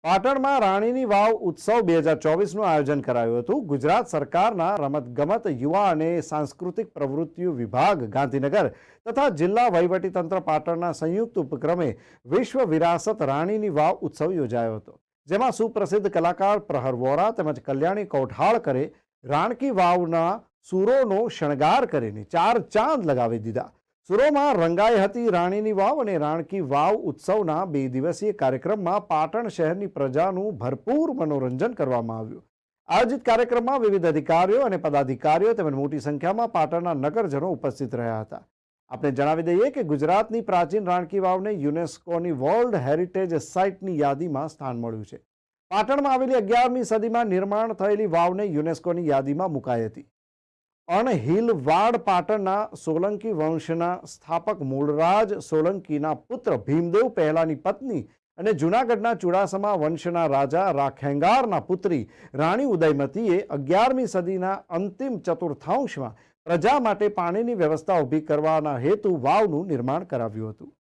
પાટણમાં રાણીની વાવ ઉત્સવ 2024નું આયોજન કરાયું હતું. ગુજરાત સરકારના રમતગમત, યુવા અને સાંસ્કૃતિક પ્રવૃત્તિઓ વિભાગ ગાંધીનગર તથા જિલ્લા વહીવટીતંત્ર પાટણના સંયુક્ત ઉપક્રમે વિશ્વ વિરાસત રાણીની વાવ ઉત્સવ યોજાયો હતો, જેમાં સુપ્રસિદ્ધ કલાકાર પ્રહર વોરા તેમજ કલ્યાણી કૌઠાળકરે રાણકી વાવના સૂરોનો શણગાર કરીને ચાર ચાંદ લગાવી દીધા. સુરોમાં રંગાઈ હતી રાણીની વાવ અને રાણકી વાવ ઉત્સવના 2 દિવસીય કાર્યક્રમમાં પાટણ શહેરની પ્રજાનું ભરપૂર મનોરંજન કરવામાં આવ્યું. આયોજિત કાર્યક્રમમાં વિવિધ અધિકારીઓ અને પદાધિકારીઓ તેમજ મોટી સંખ્યામાં પાટણના નગરજનો ઉપસ્થિત રહ્યા હતા. આપણે જણાવી દઈએ કે ગુજરાતની પ્રાચીન રાણકી વાવને યુનેસ્કોની વર્લ્ડ હેરિટેજ સાઇટની યાદીમાં સ્થાન મળ્યું છે. પાટણમાં આવેલી 11મી સદીમાં નિર્માણ થયેલી વાવને યુનેસ્કોની યાદીમાં મુકાઈ હતી. અણહિલવાડ પાટણના સોલંકી વંશના સ્થાપક મૂળરાજ સોલંકીના પુત્ર ભીમદેવ પહેલાની પત્ની અને જૂનાગઢના ચુડાસમા વંશના રાજા રાખેંગારના પુત્રી રાણી ઉદયમતીએ 11મી સદીના અંતિમ ચતુર્થાંશમાં પ્રજા માટે પાણીની વ્યવસ્થા ઊભી કરવાના હેતુ વાવનું નિર્માણ કરાવ્યું હતું.